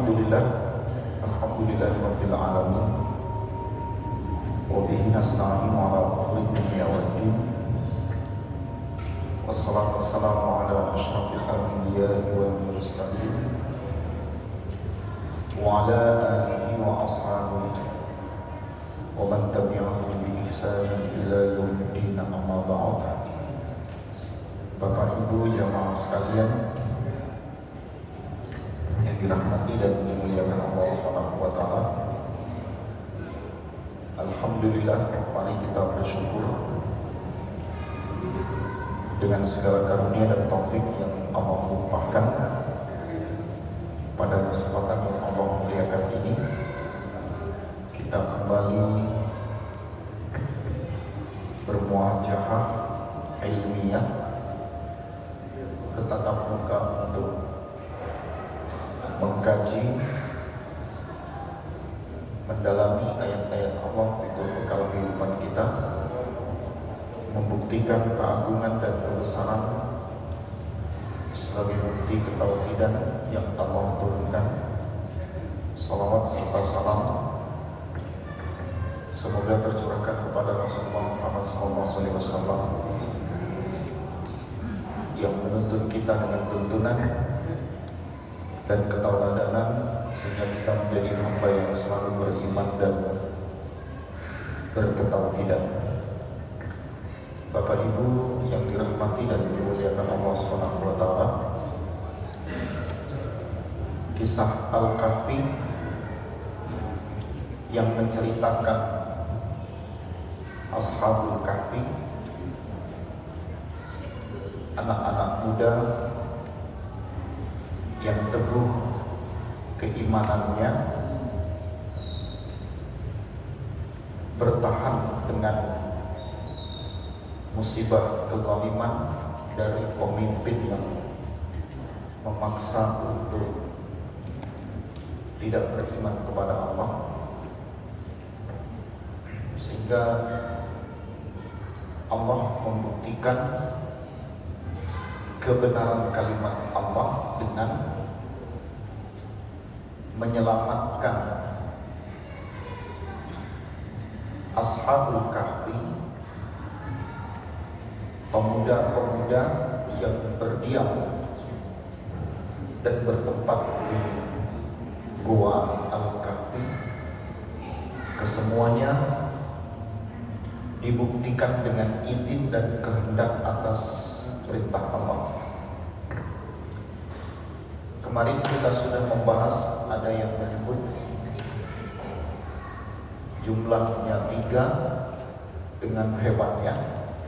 Alhamdulillahirabbil alamin. Wa bihi nasta'inu ala umuri dunya waddin. Wassalatu wassalamu ala asyrafil anbiya'i wal mursalin wa ala alihi wa ashabihi wa man tabi'ahum bi ihsanin ila yaumiddin, amma ba'd. Bapak Ibu jamaah sekalian yang dirahmati dan dimuliakan Allah Subhanahu wa taala. Alhamdulillah, mari kita bersyukur dengan segala karunia dan taufik yang Allah limpahkan. Pada kesempatan yang Allah muliakan ini, kita kembali bermuajahah ilmiah bertatap muka untuk mengkaji, mendalami ayat-ayat Allah untuk bekal kehidupan kita, membuktikan keagungan dan kebesaran sebagai bukti ketauhidan yang Allah turunkan. Salawat serta salam semoga tercurahkan kepada Rasulullah Muhammad SAW yang menuntun kita dengan tuntunan dan ketauladanan sehingga kita menjadi hamba yang selalu beriman dan berketauhidan. Bapak Ibu yang dirahmati dan dimuliakan Allah Subhanahu wa taala, kisah Al-Kahfi yang menceritakan Ashabul Kahfi, anak-anak muda yang teguh keimanannya, bertahan dengan musibah kezaliman dari pemimpin yang memaksa untuk tidak beriman kepada Allah, sehingga Allah membuktikan kebenaran kalimat Allah dengan menyelamatkan Ashabul Kahfi, pemuda-pemuda yang berdiam dan bertempat di Gua Al-Kahfi. Kesemuanya dibuktikan dengan izin dan kehendak atas perintah Allah. Kemarin kita sudah membahas, ada yang menyebut jumlahnya 3 dengan hewannya,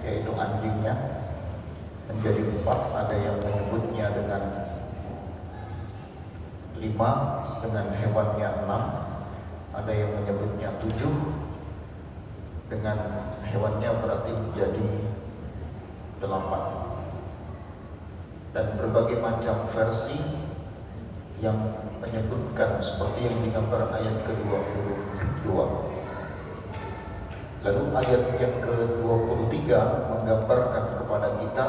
yaitu anjingnya menjadi 4. Ada yang menyebutnya dengan 5 dengan hewannya 6. Ada yang menyebutnya 7 dengan hewannya, berarti menjadi 8. Dan berbagai macam versi yang menyebutkan seperti yang digambar ayat ke-22. Lalu ayat yang ke-23 menggambarkan kepada kita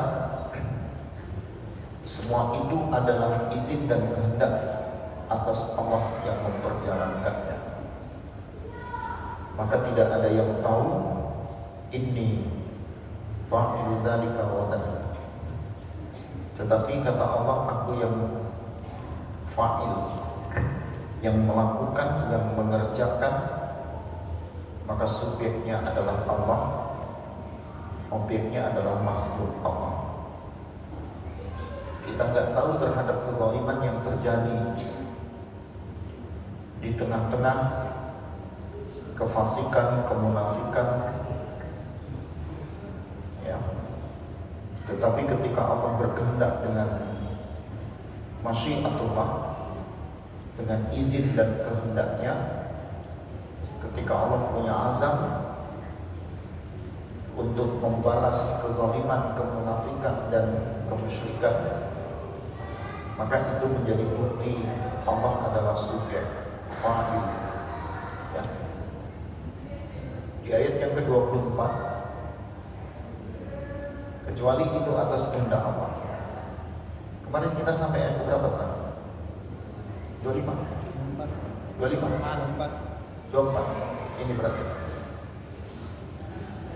semua itu adalah izin dan kehendak atas Allah yang memperjalankannya. Maka tidak ada yang tahu inni fa'ilu dzalika wa dzalika. Tetapi kata Allah, aku yang fa'il, yang melakukan, yang mengerjakan. Maka subjeknya adalah Allah, objeknya adalah makhluk Allah. Kita nggak tahu terhadap kezaliman yang terjadi di tengah-tengah kefasikan, kemunafikan, ya. Tetapi ketika Allah berkehendak dengan masyiatullah, dengan izin dan kehendaknya, ketika Allah punya azam untuk membalas kezaliman, kemunafikan dan kemusyrikan, maka itu menjadi bukti Allah adalah subjek fa'il. Ya. Di ayat yang ke-24, kecuali itu atas kehendak Allah. Kemarin kita sampai ayat berapa kan? 25. 25 24 ini berarti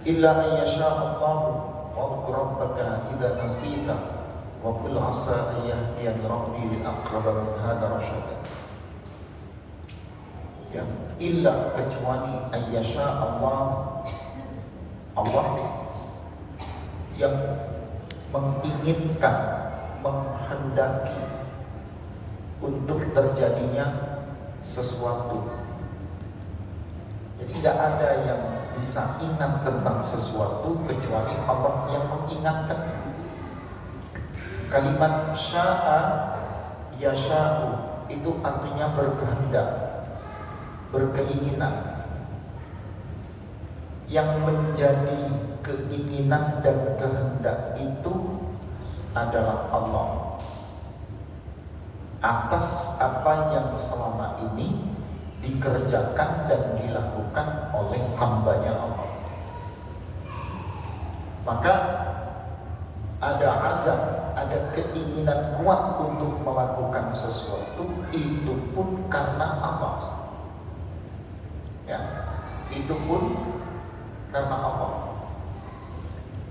illa an yasha Allah wa rabbaka idza nasita wa qul asa an yahdiyani rabbi li aqrab min hadha rasyada. Ya, illa kecuali an yasha Allah yang menginginkan, menghendaki untuk terjadinya sesuatu. Jadi tidak ada yang bisa ingat tentang sesuatu kecuali Allah yang mengingatkan. Kalimat sya'a yasha'u itu artinya berkehendak, berkeinginan. Yang menjadi keinginan dan kehendak itu adalah Allah atas apa yang selama ini dikerjakan dan dilakukan oleh hambanya Allah. Maka ada azam, ada keinginan kuat untuk melakukan sesuatu, itu pun karena Allah. Ya, itu pun karena Allah.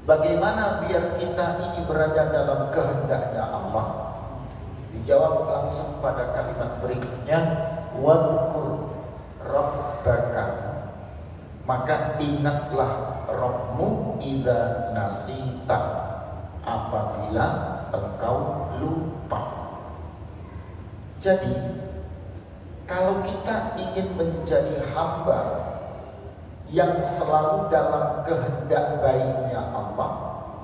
Bagaimana biar kita ini berada dalam kehendaknya Allah? Dijawab langsung pada kalimat berikutnya, wadhkur rabbaka, maka ingatlah Rabbmu idza nasita, apabila engkau lupa. Jadi kalau kita ingin menjadi hamba yang selalu dalam kehendak baiknya Allah,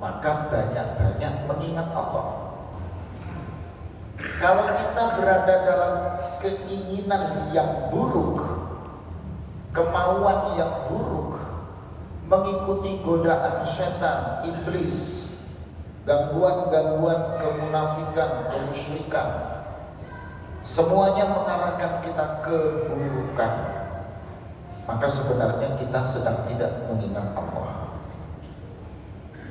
maka banyak-banyak mengingat Allah. Kalau kita berada dalam keinginan yang buruk, kemauan yang buruk, mengikuti godaan setan, iblis, gangguan-gangguan kemunafikan, kemusyrikan, semuanya mengarahkan kita ke keburukan, maka sebenarnya kita sedang tidak mengingat Allah.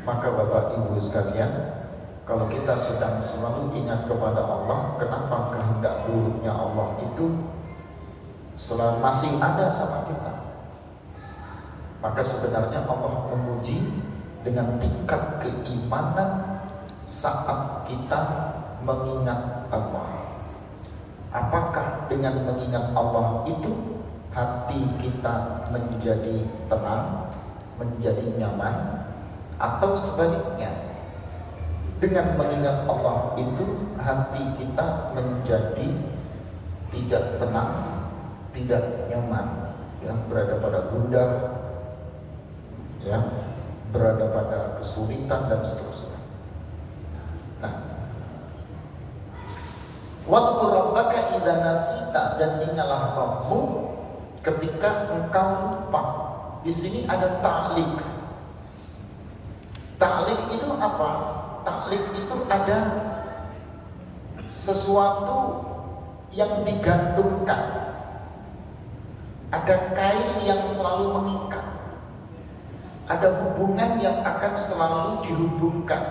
Maka Bapak Ibu sekalian, kalau kita sedang selalu ingat kepada Allah, kenapa kehendak buruknya Allah itu selalu masih ada sama kita? Maka sebenarnya Allah menguji dengan tingkat keimanan saat kita mengingat Allah. Apakah dengan mengingat Allah itu hati kita menjadi tenang, menjadi nyaman, atau sebaliknya, dengan mengingat Allah itu hati kita menjadi tidak tenang, tidak nyaman, ya, berada pada gundah, ya, berada pada kesulitan dan seterusnya. Nah, wadhkur rabbaka idza nasita, dan ingatlah Rabbmu ketika engkau lupa. Di sini ada ta'liq. Ta'liq itu apa? Ta'liq itu ada sesuatu yang digantungkan, ada kain yang selalu mengikat, ada hubungan yang akan selalu dihubungkan.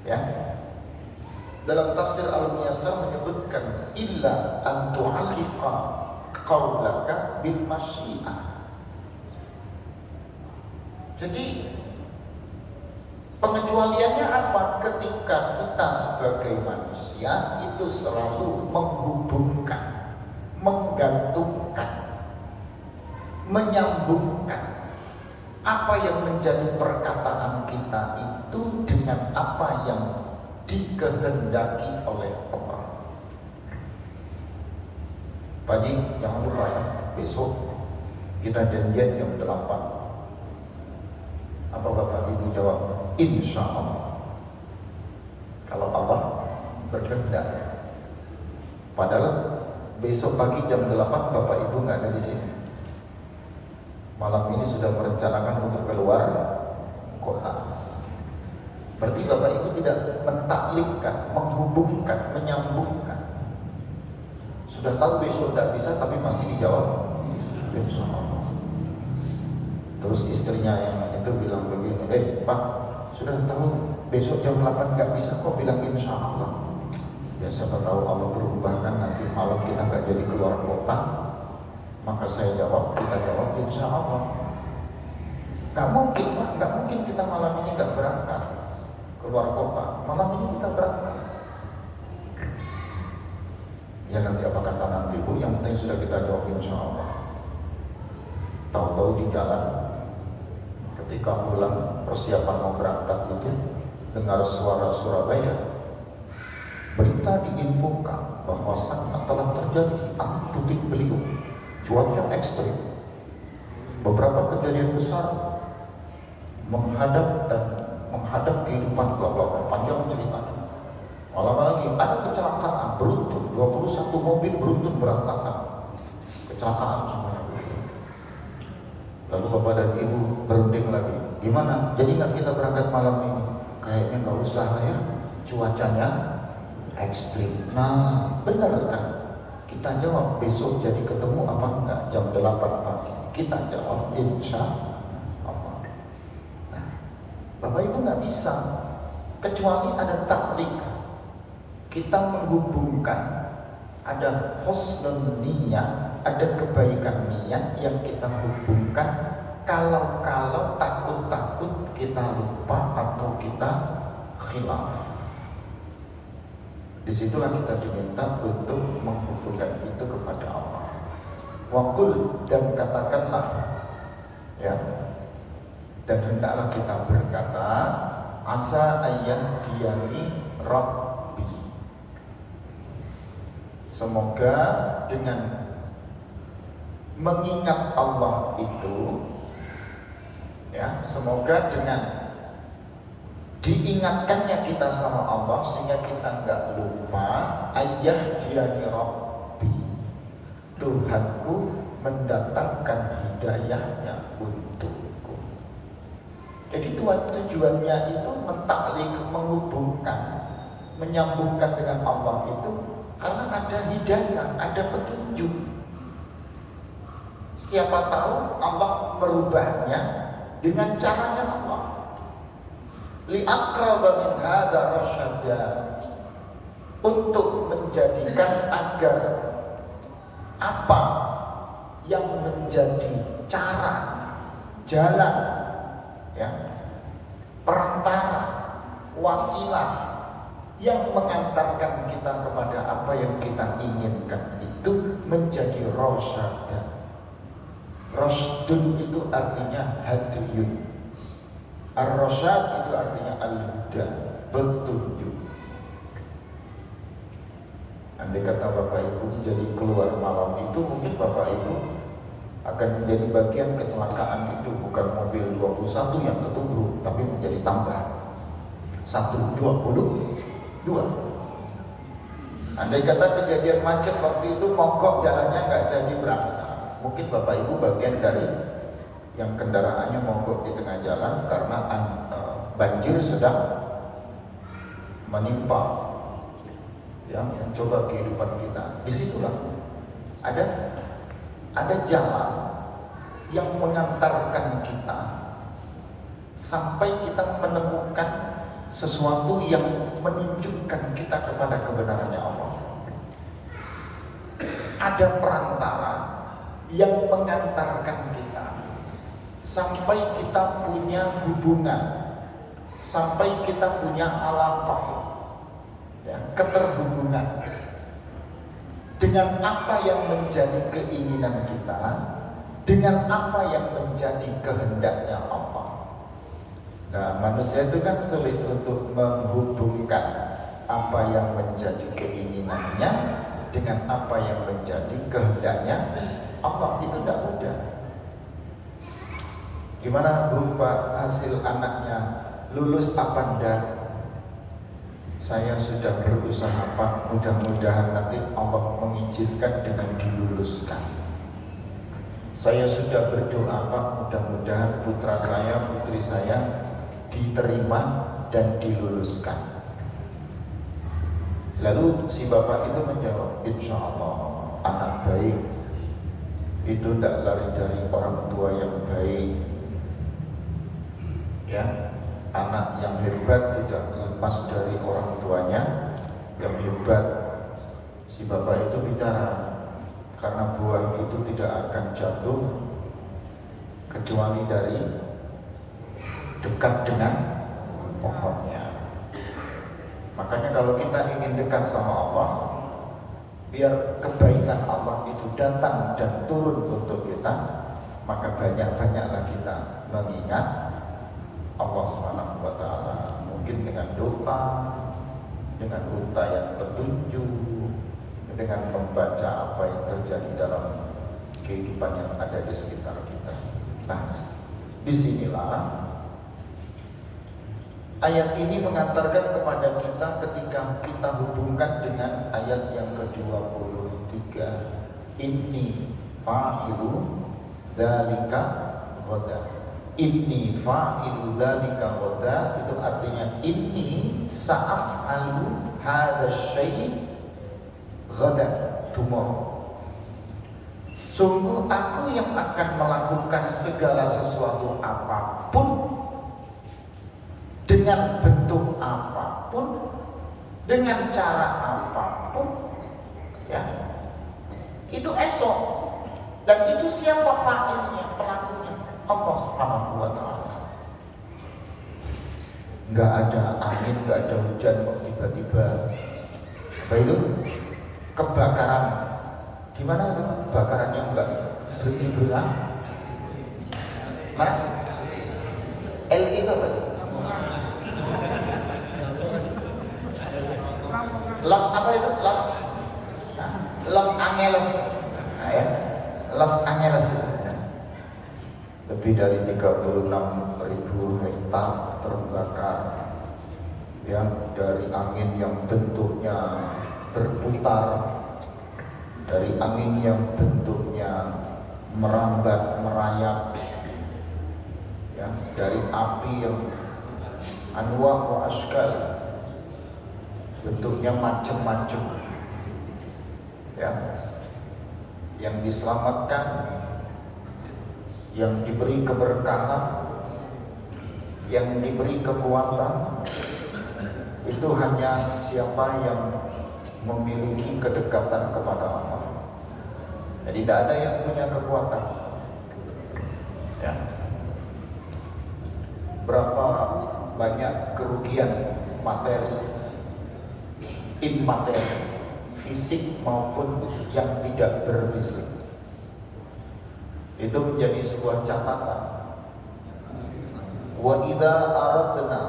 Ya, dalam tafsir Al-Muyassar menyebutkan illa an tu'alliqa qaulaka bil masyiah. Jadi pengecualiannya apa? Ketika kita sebagai manusia itu selalu menghubungkan, menggantungkan, menyambungkan apa yang menjadi perkataan kita itu dengan apa yang dikehendaki oleh Allah. Pak Haji, jangan lupa ya, besok kita janjian jam 8. Apa Bapak Ibu jawab? Insya Allah. Kalau Allah berkehendak. Padahal besok pagi jam 8 Bapak Ibu nggak ada di sini. Malam ini sudah merencanakan untuk keluar kota. Berarti Bapak Ibu tidak mentaklikkan, menghubungkan, menyambungkan. Sudah tahu besok tidak bisa, tapi masih dijawab insya Allah. Terus istrinya yang itu bilang begini, Pak, sudah tahu besok jam 8 nggak bisa, kok bilang insya Allah? Ya siapa tahu Allah berubah kan, nanti malam kita nggak jadi keluar kota. Maka saya jawab, kita jawab insya Allah. Nggak mungkin Pak, nggak mungkin kita malam ini nggak berangkat keluar kota. Malam ini kita berangkat. Ya nanti apa kata nanti Bu, yang penting sudah kita jawab insya Allah. Tahu-tahu di jalan ketika pulang persiapan mau berangkat itu dengar suara Surabaya. Berita diinfokan bahwa sangat telah terjadi angin puting beliung, cuaca ekstrim, beberapa kejadian besar menghadap kehidupan bla panjang ceritanya. Malam lagi ada kecelakaan beruntun, 21 mobil beruntun berantakan, kecelakaan semuanya. Lalu bapak dan ibu berunding lagi, gimana? Jadi nggak kita berangkat malam ini? Kayaknya nggak usah lah ya, cuacanya ekstrim. Nah benar kan? Kita jawab besok jadi ketemu apa enggak jam 8 pagi. Kita jawab insya Allah. Nah, bapak ibu nggak bisa kecuali ada taklik. Kita menghubungkan, ada husnul niyah, ada kebaikan niat yang kita hubungkan. Kalau takut kita lupa atau kita khilaf, disitulah kita diminta untuk menghubungkan itu kepada Allah. Waqul, dan katakanlah, ya, dan hendaklah kita berkata, asa ayyadiyani Rabbi. Semoga dengan mengingat Allah itu, ya, semoga dengan diingatkannya kita sama Allah sehingga kita nggak lupa, ayyadiyani Rabbi, Tuhanku mendatangkan hidayahnya untukku. Jadi tujuannya itu mentaklik, menghubungkan, menyambungkan dengan Allah itu karena ada hidayah, ada petunjuk. Siapa tahu Allah merubahnya dengan caranya Allah. Li'aqraba min hadza rasyada, untuk menjadikan agar apa yang menjadi cara, jalan, ya, perantara, wasilah yang mengantarkan kita kepada apa yang kita inginkan itu menjadi rasyada. Rasdun itu artinya hadiyun. Ar-rasyad itu artinya al-huda, petunjuk. Andai kata Bapak Ibu jadi keluar malam itu, mungkin Bapak Ibu akan menjadi bagian kecelakaan itu. Bukan mobil 21 yang ketubruk, tapi menjadi tambah 122. Andai kata kejadian macet waktu itu, mogok jalannya nggak jadi berangkat, mungkin Bapak Ibu bagian dari yang kendaraannya mogok di tengah jalan karena banjir sedang menimpa, yang mencoba kehidupan kita. Disitulah ada jalan yang mengantarkan kita sampai kita menemukan sesuatu yang menunjukkan kita kepada kebenarannya Allah. Ada perantara yang mengantarkan kita sampai kita punya hubungan, sampai kita punya alaqah, ya, keterhubungan dengan apa yang menjadi keinginan kita, dengan apa yang menjadi kehendaknya Allah. Nah, manusia itu kan sulit untuk menghubungkan apa yang menjadi keinginannya dengan apa yang menjadi kehendaknya Allah. Itu tidak mudah. Gimana berupa hasil anaknya lulus apa enggak? Saya sudah berusaha Pak, mudah-mudahan nanti Allah mengizinkan dengan diluluskan. Saya sudah berdoa Pak, mudah-mudahan putra saya, putri saya diterima dan diluluskan. Lalu si bapak itu menjawab, insya Allah anak baik itu tidak lari dari orang tua yang baik. Ya, anak yang hebat tidak lepas dari orang tuanya Yang hebat, si bapak itu bicara, karena buah itu tidak akan jatuh kecuali dari dekat dengan pohonnya. Makanya kalau kita ingin dekat sama Allah, biar kebaikan Allah itu datang dan turun untuk kita, maka banyak-banyaklah kita mengingat Allah Subhanahu wa Ta'ala. Mungkin dengan doa, dengan untayan petunjuk, dengan membaca apa yang terjadi dalam kehidupan yang ada di sekitar kita. Nah, disinilah ayat ini mengantarkan kepada kita ketika kita hubungkan dengan ayat yang ke-23. Inni fa'ilu dzalika ghadan. Inni fa'ilu dzalika ghadan itu artinya inni sa'af'alu hadza syai' ghadan, tomorrow. Sungguh aku yang akan melakukan segala sesuatu apapun, dengan bentuk apapun, dengan cara apapun, ya, itu esok. Dan itu siapa fa'ilnya, pelakunya? Allah Subhanahu wa Ta'ala. Nggak ada angin, nggak ada hujan, kok tiba-tiba apa itu? Kebakaran. Di mana itu kebakaran yang enggak berhenti berulang? Mana? LI apa itu? Los apa itu? Los Angeles. Nah, ya. Los Angeles. Lebih dari 36.000 hektar terbakar. Yang dari angin yang bentuknya berputar, dari angin yang bentuknya merambat, merayap, ya, dari api yang anwa' wa ashkal, bentuknya macam-macam, ya, yang diselamatkan, yang diberi keberkahan, yang diberi kekuatan, itu hanya siapa yang memiliki kedekatan kepada Allah. Jadi tidak ada yang punya kekuatan, ya. Berapa banyak kerugian materi, immateri, fisik maupun yang tidak berfisik, itu menjadi sebuah catatan. Wa idza aradna,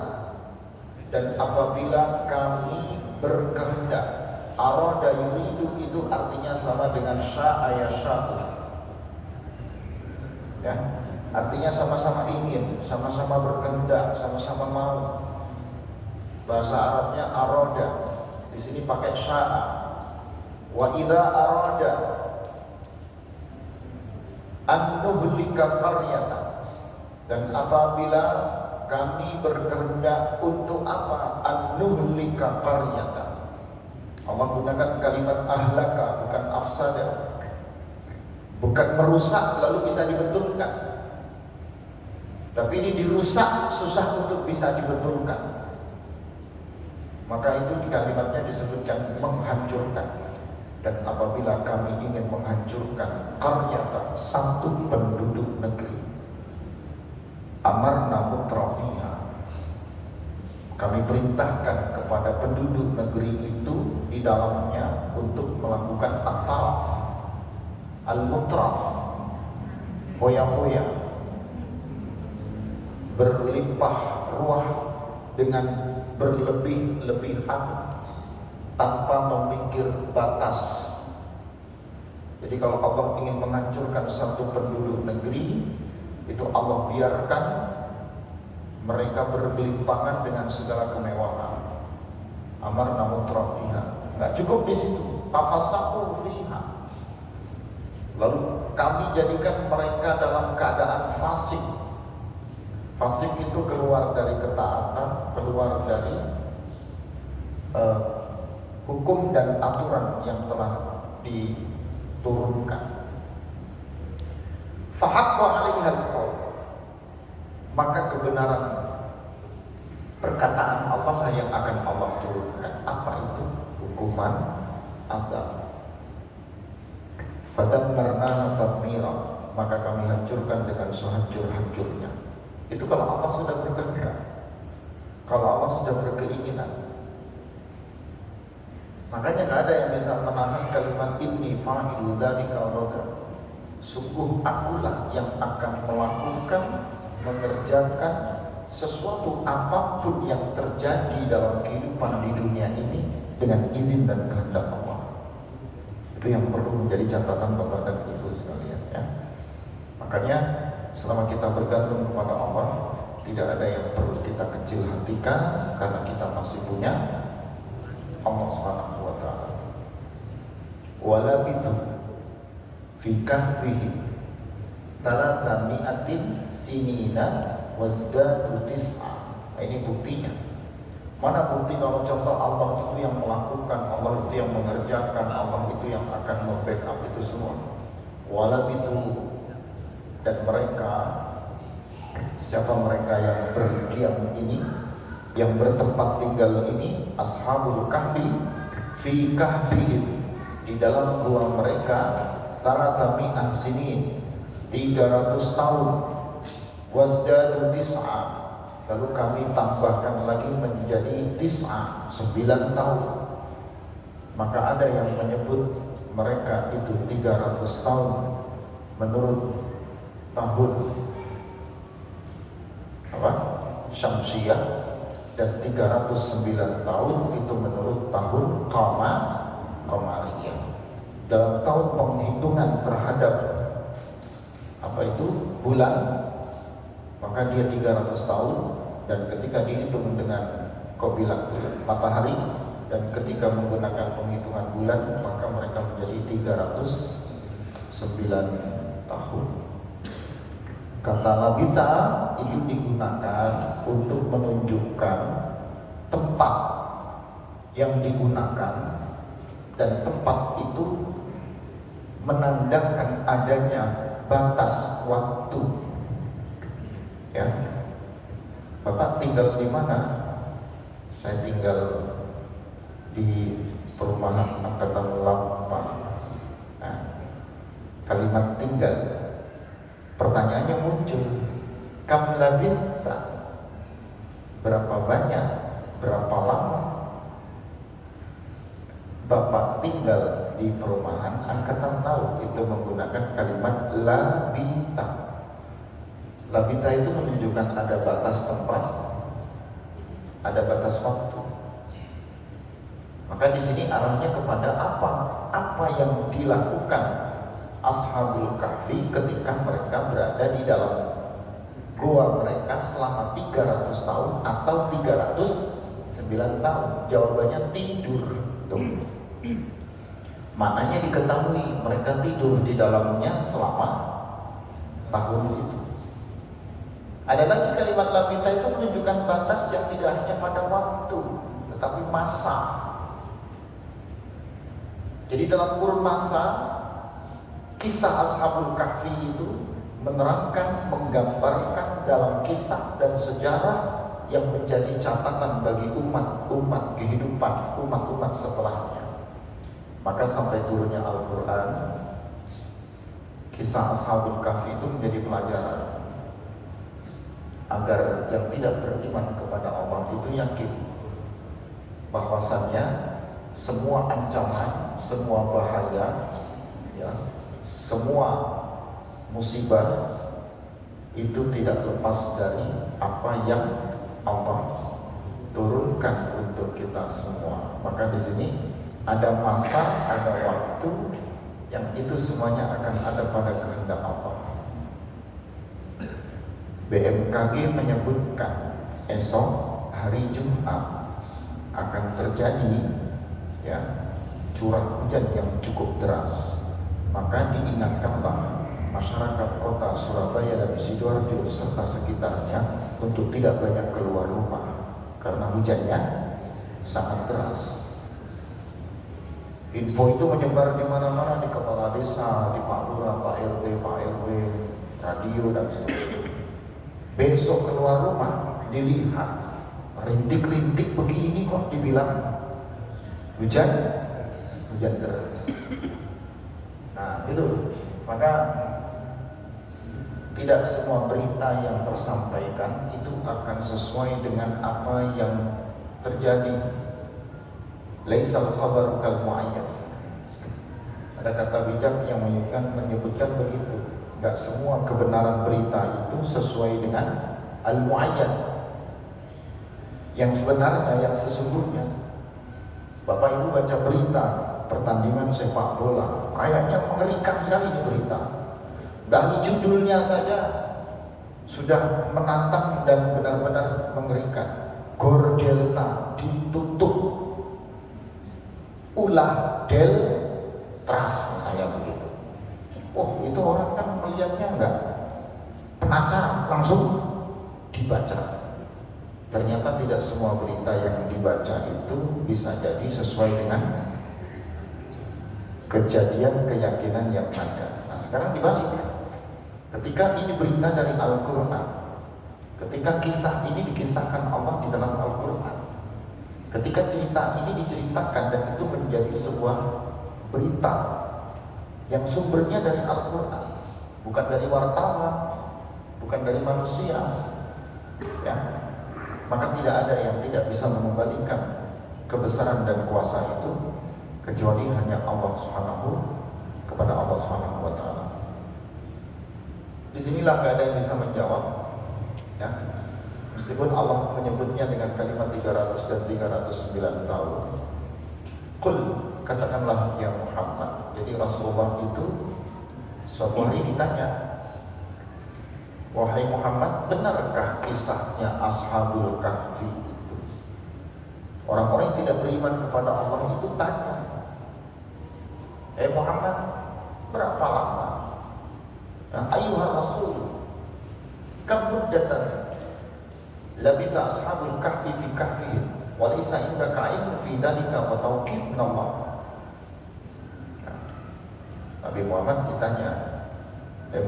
dan apabila kami berkehendak. Arada yuridu itu artinya sama dengan sya'a yasha'u, ya, artinya sama-sama ingin, sama-sama berkehendak, sama-sama mau. Bahasa Arabnya arada, di sini pakai sya'a. Wa idza arada an nuhlika qaryatan, dan apabila kami berkehendak untuk apa? An nuhlika qaryatan. Allah gunakan kalimat ahlaka, bukan afsada. Bukan merusak lalu bisa dibetulkan, tapi ini dirusak, susah untuk bisa dibetulkan. Maka itu di kalimatnya disebutkan menghancurkan. Dan apabila kami ingin menghancurkan qaryatan, satu penduduk negeri, amarna mutrafiha, kami perintahkan kepada penduduk negeri itu di dalamnya untuk melakukan at-taraf, al-mutraf, foya-foya, berlimpah ruah dengan berlebih-lebihan tanpa memikir batas. Jadi kalau Allah ingin menghancurkan satu penduduk negeri, itu Allah biarkan mereka bergelimpangan dengan segala kemewahan. Amarna mutrafiha. Enggak cukup di situ. Fafasaku fiha. Lalu kami jadikan mereka dalam keadaan fasik. Fasik itu keluar dari ketaatan, keluar dari hukum dan aturan yang telah diturunkan. Fahaqqa 'alaiha al-qaul, maka kebenaran perkataan Allah lah yang akan Allah turunkan. Apa itu? hukuman azab. Fadammarnaha tadmira, maka kami hancurkan dengan sehancur-hancurnya. Itu kalau Allah sudah berkehendak, kalau Allah sudah berkeinginan. Makanya gak ada yang bisa menahan kalimat inni fa'ilu dzalika ghadan. Sungguh akulah yang akan melakukan, mengerjakan sesuatu apapun yang terjadi dalam kehidupan di dunia ini dengan izin dan kehendak Allah. Itu yang perlu menjadi catatan Bapak dan Ibu sekalian ya. Makanya selama kita bergantung kepada Allah, tidak ada yang perlu kita kecil hatikan, karena kita masih punya Allah Subhanahu wa ta'ala. Walabithu fi kahfihi talata mi'atin sinina wazdadu tis'a. Ini buktinya. Mana bukti kalau contoh Allah itu yang melakukan, Allah itu yang mengerjakan, Allah itu yang akan membackup itu semua. Walabithu, dan mereka, siapa mereka yang berdiam ini, yang bertempat tinggal ini, ashabul kahfi fi kahfihim, di dalam gua mereka, talata mi'ah sinin, 300 tahun, wasdadu tis'a, lalu kami tambahkan lagi menjadi tis'a, 9 tahun. Maka ada yang menyebut mereka itu 300 tahun menurut tahun apa? Syamsiyah, dan 309 tahun itu menurut tahun Qamariyah. Dalam tahun penghitungan terhadap apa itu bulan, maka dia 300 tahun, dan ketika dihitung dengan qabilah matahari, dan ketika menggunakan penghitungan bulan, maka mereka menjadi 309 tahun. Kata labitha itu digunakan untuk menunjukkan tempat yang digunakan, dan tempat itu menandakan adanya batas waktu. Ya, Bapak tinggal di mana? Saya tinggal di perumahan Angkatan 8. Nah, kalimat tinggal, pertanyaannya muncul, kam labitha, berapa banyak, berapa lama Bapak tinggal di perumahan Angkatan Laut? Itu menggunakan kalimat labitha. Labitha itu menunjukkan ada batas tempat, ada batas waktu. Maka di sini arahnya kepada apa yang dilakukan ashabul kahfi ketika mereka berada di dalam gua mereka selama 300 tahun atau 309 tahun. Jawabannya tidur. Tuh. Maknanya diketahui mereka tidur di dalamnya selama tahun itu. Ada lagi kalimat labitha itu menunjukkan batas yang tidak hanya pada waktu, tetapi masa. Jadi dalam kurun masa, kisah ashabul kahfi itu menerangkan, menggambarkan dalam kisah dan sejarah yang menjadi catatan bagi umat-umat kehidupan, umat-umat setelahnya. Maka sampai turunnya Al-Quran, kisah ashabul kahfi itu menjadi pelajaran agar yang tidak beriman kepada Allah itu yakin bahwasannya semua ancaman, semua bahaya, ya, semua musibah itu tidak lepas dari apa yang Allah turunkan untuk kita semua. Maka di sini ada masa, ada waktu, yang itu semuanya akan ada pada kehendak Allah. BMKG menyebutkan esok hari Jumat akan terjadi ya curah hujan yang cukup deras. Maka diingatkanlah masyarakat kota Surabaya dan Sidoarjo serta sekitarnya untuk tidak banyak keluar rumah karena hujannya sangat deras. Info itu menyebar di mana-mana, di kepala desa, di Pak Lurah, Pak RT, Pak RW, radio dan seterusnya. Besok keluar rumah dilihat rintik-rintik begini kok dibilang hujan deras. Nah itu, maka tidak semua berita yang tersampaikan itu akan sesuai dengan apa yang terjadi. Laisal khabaru kal mu'ayyan. Ada kata bijak yang menyebutkan begitu. Enggak semua kebenaran berita itu sesuai dengan al-mu'ayyan, yang sebenarnya, yang sesungguhnya. Bapak itu baca berita pertandingan sepak bola, kayaknya mengerikan sekali ini berita. Dari judulnya saja sudah menantang dan benar-benar mengerikan. Gor Delta ditutup, ulah Del Trust, misalnya begitu. Oh, itu orang kan melihatnya enggak penasaran, langsung dibaca. Ternyata tidak semua berita yang dibaca itu bisa jadi sesuai dengan kejadian keyakinan yang ada. Nah sekarang dibalik, ketika ini berita dari Al-Quran, ketika kisah ini dikisahkan Allah di dalam Al-Quran, ketika cerita ini diceritakan dan itu menjadi sebuah berita yang sumbernya dari Al-Quran, bukan dari wartawan, bukan dari manusia, ya, maka tidak ada yang tidak bisa mengembalikan kebesaran dan kuasa itu kecuali hanya Allah kepada Allah Subhanahu wa taala. Disinilah gak ada yang bisa menjawab, ya. Meskipun Allah menyebutnya dengan kalimat 300 dan 309 tahun. Qul, katakanlah ya Muhammad. Jadi Rasulullah itu suatu hari ditanya, wahai Muhammad, benarkah kisahnya Ashabul Kahfi itu? Orang-orang yang tidak beriman kepada Allah itu tanya, Muhammad, berapa lama? Ayuhar Rasul, kam muddatan labitha Ashabul Kahfi fi kahfi walaysa indaka ilmu fi dhalika wa tawqif min Allah. Nabi Muhammad ditanya,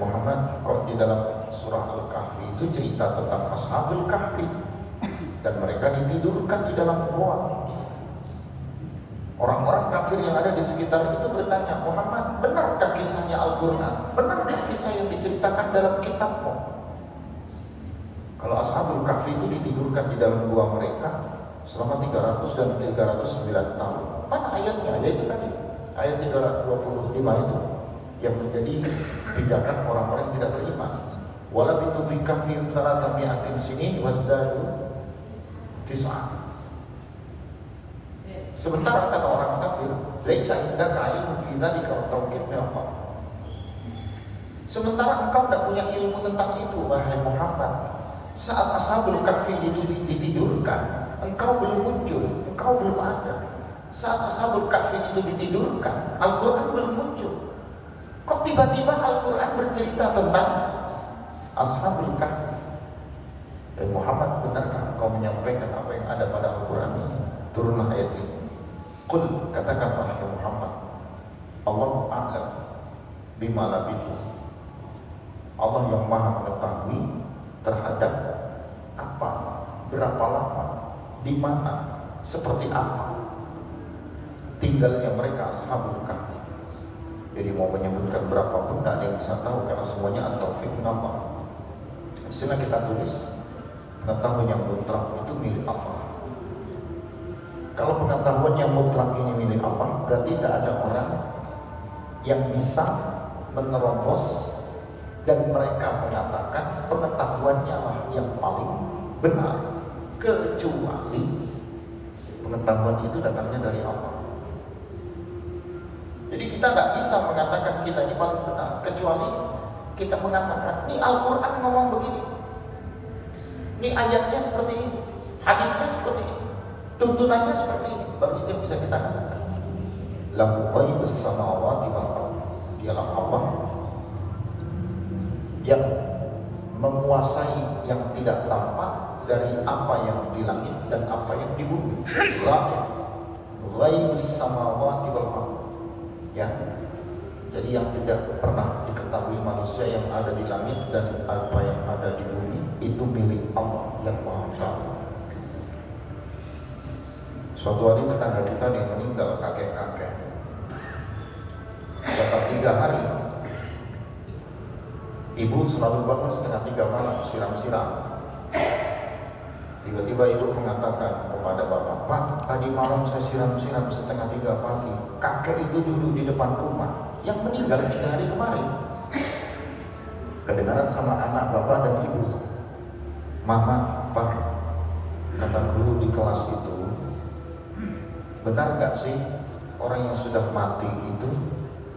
Muhammad, kalau di dalam surah Al-Kahfi itu cerita tentang Ashabul Kahfi dan mereka ditidurkan di dalam gua. Orang-orang kafir yang ada di sekitar itu bertanya, Muhammad, benarkah kisahnya Al-Quran? Benarkah kisah yang diceritakan dalam kitabmu? Kalau Ashabul Kahfi itu ditidurkan di dalam gua mereka selama 300 dan 309 tahun. Mana ayatnya? Ayat itu tadi, ayat 325 itu yang menjadi pijakan orang-orang yang tidak beriman. Wala bitu fi kahfihim 300 sinin wasdadu tis'ah. Sementara kata orang kafir, laisa indaka ilmu fi dzalika wa tawqif min Allah. Sementara engkau tidak punya ilmu tentang itu, wahai Muhammad. Saat Ashabul Kahfi itu ditidurkan, engkau belum muncul, engkau belum ada. Saat Ashabul Kahfi itu ditidurkan, Al-Quran belum muncul. Kok tiba-tiba Al-Quran bercerita tentang Ashabul Kahfi? Muhammad, benarkah engkau menyampaikan apa yang ada pada Al-Quran ini? Turunlah ayat ini. Qul, katakanlah ya Muhammad, Allahu a'lam bima labithu. Allah yang maha mengetahui terhadap apa, berapa lama, di mana, seperti apa tinggalnya mereka Ashabul Kahfi. Jadi mau menyebutkan berapa pun tidak ada yang bisa tahu karena semuanya at-taufiq min Allah. Di sini kita tulis pengetahuan yang mutlak itu milik Allah. Kalau pengetahuan yang mutlak ini milik Allah, berarti tidak ada orang yang bisa menerobos dan mereka mengatakan pengetahuannya lah yang paling benar, kecuali pengetahuan itu datangnya dari Allah. Jadi kita tidak bisa mengatakan kita ini paling benar, kecuali kita mengatakan, ini Al-Quran ngomong begini, ini ayatnya seperti ini, hadisnya seperti ini, tuntunannya seperti ini, baru itu yang bisa kita katakan. Lahu ghaibus samawati wal ardh. Dialah Allah yang menguasai yang tidak tampak dari apa yang di langit dan apa yang di bumi. Ghaibus samawati wal ardh. Ya. Jadi yang tidak pernah diketahui manusia yang ada di langit dan apa yang ada di bumi itu milik Allah yang Maha Tahu. Suatu hari tetangga kita nih meninggal, kakek-kakek. Dapat 3 hari, ibu selalu bangun setengah 3 malam siram-siram. Tiba-tiba ibu mengatakan kepada bapak, "Pak, tadi malam saya siram-siram setengah 3 pagi. Kakek itu duduk di depan rumah yang meninggal 3 hari kemarin." Kedengaran sama anak bapak dan ibu. "Mama, Pak, kata guru di kelas itu, benar gak sih orang yang sudah mati itu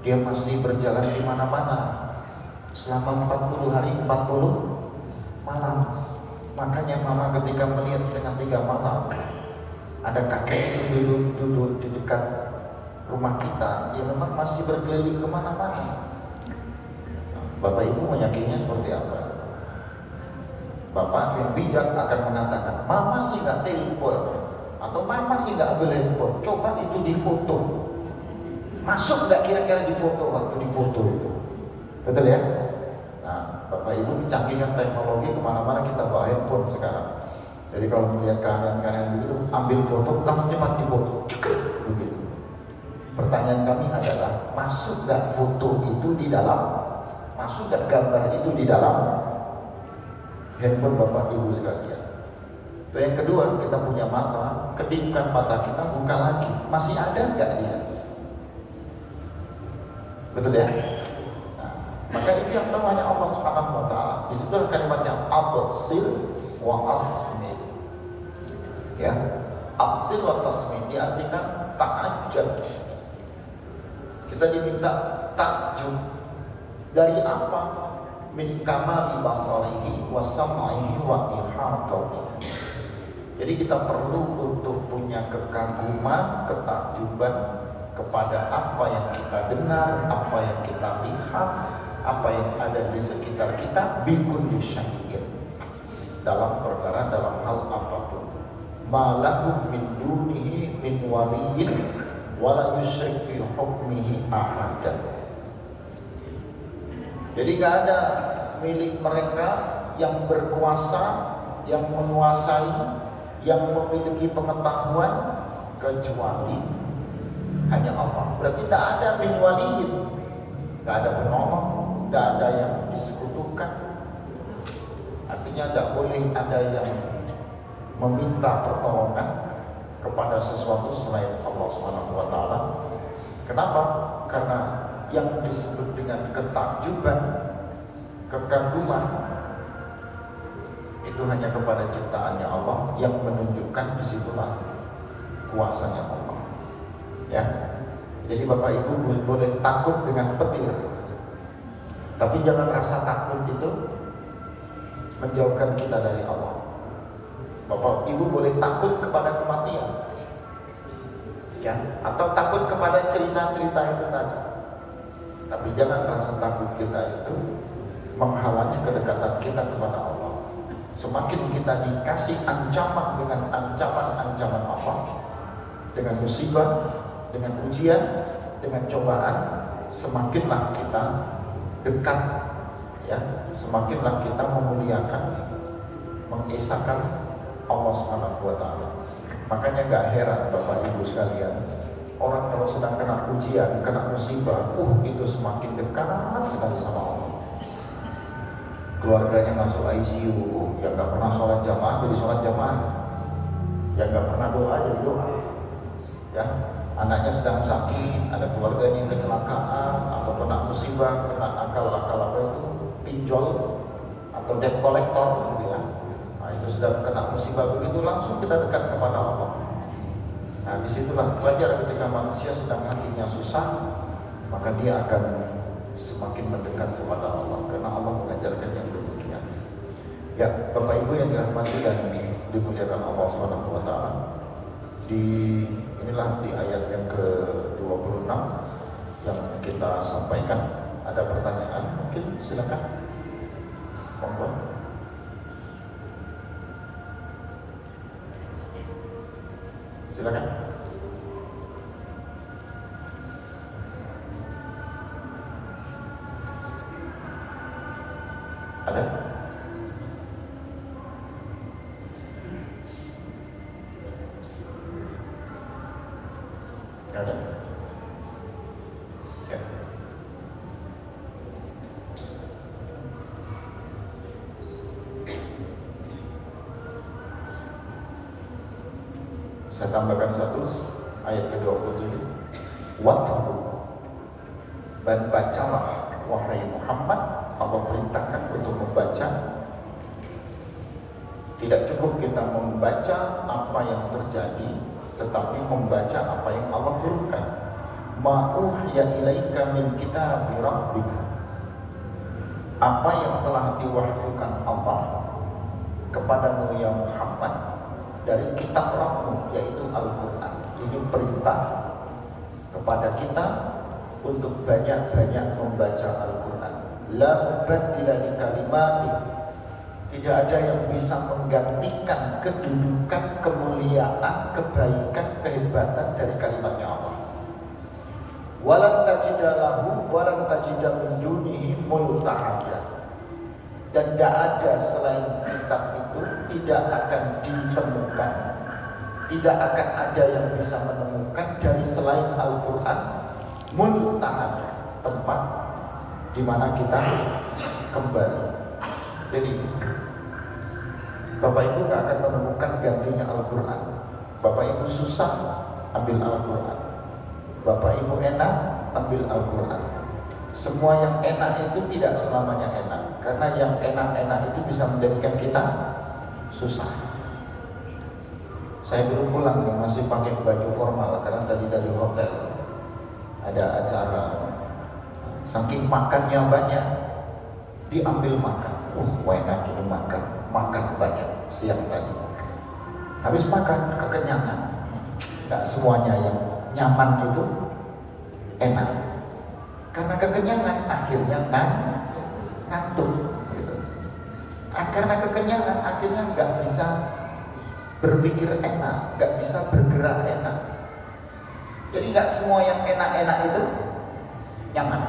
dia masih berjalan di mana-mana selama 40 hari 40 malam. Makanya mama ketika melihat setengah 3 malam ada kakek itu duduk di dekat rumah kita, ya memang masih berkeliling kemana-mana." Bapak ibu meyakinnya seperti apa? Bapak yang bijak akan mengatakan, "Mama sih gak telepon, atau mama sih gak ambil handphone, coba itu difoto. Masuk gak kira-kira di foto waktu difoto itu?" Betul ya? Nah, Bapak Ibu canggihkan teknologi, kemana-mana kita bawa handphone sekarang. Jadi kalau melihat kanan-kanan begitu, ambil foto, langsung cepat difoto, begitu. Pertanyaan kami adalah, masuk gak foto itu di dalam, masuk gak gambar itu di dalam handphone Bapak Ibu sekalian? Yang kedua, kita punya mata, kedipkan mata kita, buka lagi, masih ada gak dia? Betul ya? Maka itu yang namanya Allah Subhanahu wa taala. Di situ kalimatnya absir wa asmi. Ya. Absir wa tasmi diartikan ta'ajjab. Kita diminta takjub. Dari apa? Min kamali basarihi wa sam'ihi wa ihatatihi. Jadi kita perlu untuk punya kekaguman, ketakjuban kepada apa yang kita dengar, apa yang kita lihat, apa yang ada di sekitar kita, bikulli syai'in, dalam perkara, dalam hal apapun. Malahu min dunihi min waliyyin wala yusyrik fi hukmihi ahadan. Jadi gak ada milik mereka yang berkuasa, yang menguasai, yang memiliki pengetahuan kecuali hanya Allah. Berarti tidak ada min waliyyin, tidak ada penolong, tidak ada yang disekutukan. Artinya tidak boleh ada yang meminta pertolongan kepada sesuatu selain Allah Subhanahu wa taala. Kenapa? Karena yang disebut dengan ketakjuban, kekaguman itu hanya kepada ciptaannya Allah, yang menunjukkan disitulah kuasanya Allah. Ya, jadi Bapak Ibu boleh takut dengan petir, tapi jangan rasa takut itu menjauhkan kita dari Allah. Bapak Ibu boleh takut kepada kematian, ya, atau takut kepada cerita-cerita itu tadi, tapi jangan rasa takut kita itu menghalangi kedekatan kita kepada Allah. Semakin kita dikasih ancaman dengan ancaman-ancaman Allah, dengan musibah, dengan ujian, dengan cobaan, semakinlah kita dekat, ya, semakinlah kita memuliakan, mengesahkan Allah Subhanahu wa taala. Makanya gak heran Bapak Ibu sekalian, orang kalau sedang kena ujian, kena musibah, itu semakin dekat sekali sama Allah. Keluarganya masuk ICU, yang gak pernah sholat jamaah jadi sholat jamaah, yang gak pernah doa jadi doa, ya. Anaknya sedang sakit, ada keluarganya yang kecelakaan atau kena musibah, kena akal-akal apa itu, pinjol atau debt collector gitu ya. Nah, itu sedang kena musibah begitu, langsung kita dekat kepada Allah. Nah, disitulah wajar ketika manusia sedang hatinya susah, maka dia akan semakin mendekat kepada Allah, karena Allah mengajarkan yang demikian. Ya, Bapak Ibu yang dirahmati dan dimuliakan Allah Subhanahu wa taala. Inilah di ayat yang ke-26 yang kita sampaikan. Ada pertanyaan mungkin, silakan. Monggo. Silakan. Ada? Ada? Ya. Saya tambahkan satu ayat ke-27. Watlu dan bacalah wahai Muhammad, Allah perintahkan untuk membaca. Tidak cukup kita membaca apa yang terjadi, tetapi membaca apa yang Allah turunkan. Ma uhiya ilaika min kitabi rabbika, apa yang telah diwahyukan Allah kepadamu ya Muhammad dari kitab Rabbmu, yaitu Al-Quran. Ini perintah kepada kita untuk banyak-banyak membaca Al-Quran. La mubaddila li kalimati, tidak ada yang bisa menggantikan kedudukan, kemuliaan, kebaikan, kehebatan dari kalimatnya Allah. Walan tajida lahu walan tajida min dunihi multahada, dan tidak ada selain kitab itu tidak akan ditemukan, tidak akan ada yang bisa menemukan dari selain Al-Quran multahada, tempat di mana kita kembali. Jadi Bapak Ibu gak akan menemukan gantinya Al-Quran. Bapak Ibu susah, ambil Al-Quran. Bapak Ibu enak, ambil Al-Quran. Semua yang enak itu tidak selamanya enak, karena yang enak-enak itu bisa menjadikan kita susah. Saya belum pulang nih, masih pakai baju formal karena tadi dari hotel ada acara. Saking makannya banyak, diambil makan. Enak ini makan banyak siang tadi. Habis makan kekenyangan. Gak semuanya yang nyaman itu enak. Karena kekenyangan akhirnya ngantuk. Gitu. Karena kekenyangan akhirnya nggak bisa berpikir enak, nggak bisa bergerak enak. Jadi nggak semua yang enak-enak itu nyaman.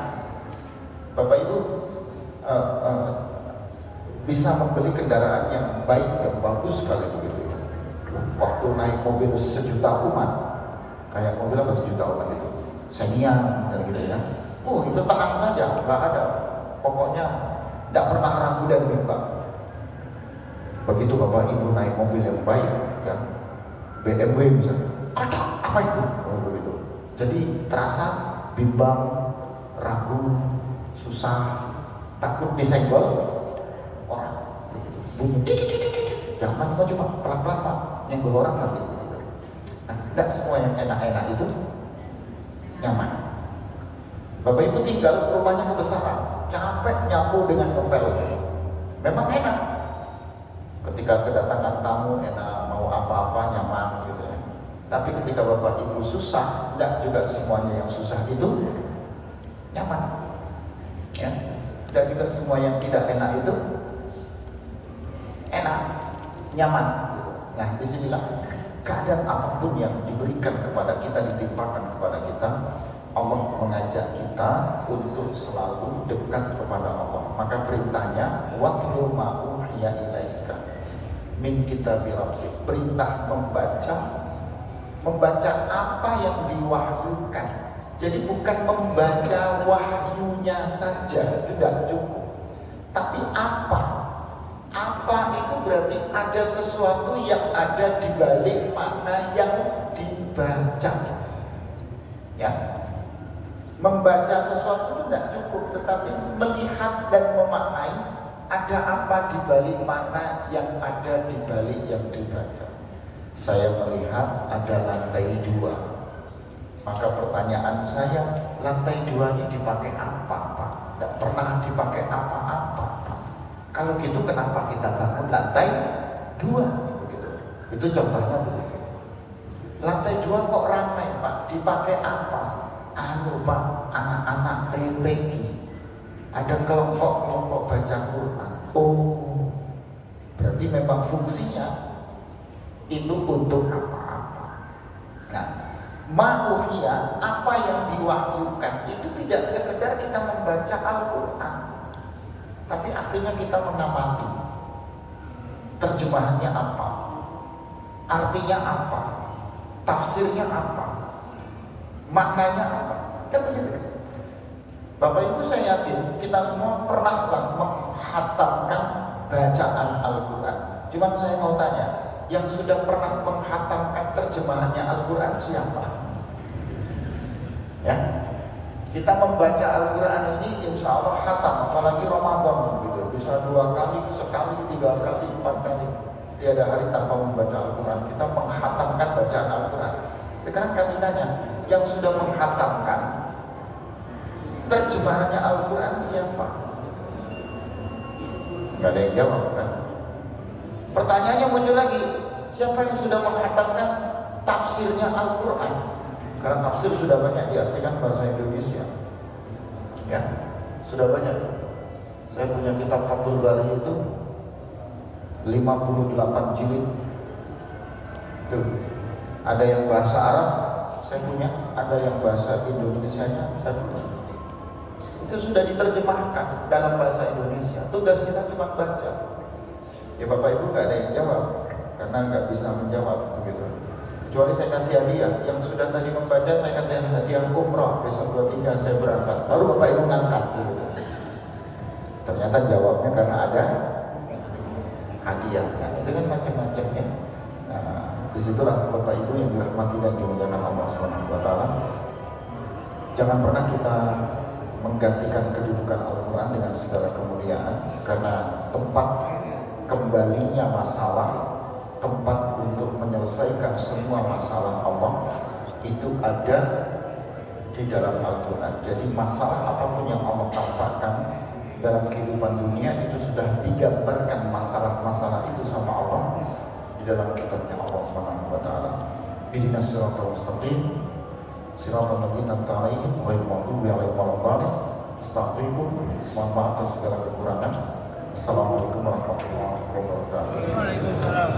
Bapak Ibu bisa membeli kendaraan yang baik, yang bagus sekali begitu ya. Waktu naik mobil sejuta umat, kayak mobil apa sejuta umat itu, Xenia misalnya gitu ya. Itu tenang saja, nggak ada. Pokoknya tidak pernah ragu dan bimbang. Begitu Bapak Ibu naik mobil yang baik, ya, BMW misalnya, apa itu? Begitu. Jadi terasa bimbang, ragu, susah, takut disenggol orang. Bunyi, jangan Pak, cuma pelan-pelan Pak, nyenggol orang nanti. Nah, tidak semua yang enak-enak itu nyaman. Bapak Ibu tinggal rumahnya kebesaran, capek nyapu dengan ngepel, memang enak. Ketika kedatangan tamu enak, mau apa-apa nyaman gitu ya. Tapi ketika Bapak Ibu susah, tidak juga semuanya yang susah itu nyaman. Ya, tidak juga semua yang tidak enak itu enak, nyaman. Nah, disinilah keadaan apapun yang diberikan kepada kita, ditimpakan kepada kita, Allah mengajak kita untuk selalu dekat kepada Allah. Maka perintahnya watlu ma uhiya ilaika min kitabi rabbik, perintah membaca apa yang diwahyukan. Jadi bukan membaca wahyunya saja, tidak cukup, tapi apa itu berarti ada sesuatu yang ada di balik makna yang dibaca. Ya, membaca sesuatu itu tidak cukup, tetapi melihat dan memaknai ada apa di balik makna yang ada di balik yang dibaca. Saya melihat ada lantai 2. Maka pertanyaan saya, lantai 2 ini dipakai apa Pak? Tidak pernah dipakai apa-apa Pak. Kalau gitu kenapa kita bangun lantai 2? Begitu. Itu contohnya begitu. Lantai 2 kok ramai Pak? Dipakai apa? Pak, anak-anak TPG, ada kelompok-kelompok baca Quran. Berarti memang fungsinya itu untuk apa-apa. Nah, ma'uhiyah, apa yang diwahyukan itu tidak sekedar kita membaca Al-Quran, tapi akhirnya kita mengamati terjemahannya apa, artinya apa, tafsirnya apa. Maknanya apa? Kan begitu. Bapak Ibu, saya yakin kita semua pernahlah menghatamkan bacaan Al-Quran. Cuman saya mau tanya, yang sudah pernah menghatamkan terjemahannya Al-Quran siapa? Ya, kita membaca Al-Quran ini insya Allah hatam, apalagi Ramadan gitu. Bisa 2 kali, sekali, 3 kali, 4 kali. Tiada hari tanpa membaca Al-Quran. Kita menghatamkan bacaan Al-Quran. Sekarang kami tanya, yang sudah menghatamkan terjemahannya Al-Quran siapa? Gak ada yang jawab kan? Pertanyaannya muncul lagi, siapa yang sudah menghatamkan tafsirnya Al-Quran? Karena tafsir sudah banyak diartikan bahasa Indonesia. Ya, sudah banyak. Saya punya kitab Fathul Bari itu 58 jilid. Tuh. Ada yang bahasa Arab, saya punya. Ada yang bahasa Indonesianya, saya punya. Itu sudah diterjemahkan dalam bahasa Indonesia. Tugas kita cuma baca. Ya Bapak Ibu nggak ada yang jawab karena nggak bisa menjawab begitu. Kecuali saya kasih hadiah. Yang sudah tadi membaca saya kasih hadiah umroh. Besok 23 saya berangkat. Baru Bapak Ibu ngangkat gitu. Ternyata jawabnya karena ada hadiah. Nah, itu kan macam-macam ya. Nah, disitulah Bapak Ibu yang dirahmati dan dimuliakan Allah SWT. Jangan pernah kita menggantikan kedudukan Al-Quran dengan segala kemuliaan, karena tempat kembalinya masalah, tempat untuk menyelesaikan semua masalah Allah itu ada di dalam Al-Quran. Jadi masalah apapun yang Allah tampakkan dalam kehidupan dunia itu sudah digambarkan masalah-masalah itu sama Allah di dalam kitabnya Allah SWT. Ihdinas siratal mustaqim siratal ladzina an'amta 'alaihim ghairil maghdubi 'alaihim waladdallin. Astaghfirullah, mohon maaf atas segala kekurangan. Assalamualaikum warahmatullahi wabarakatuh. Waalaikumsalam.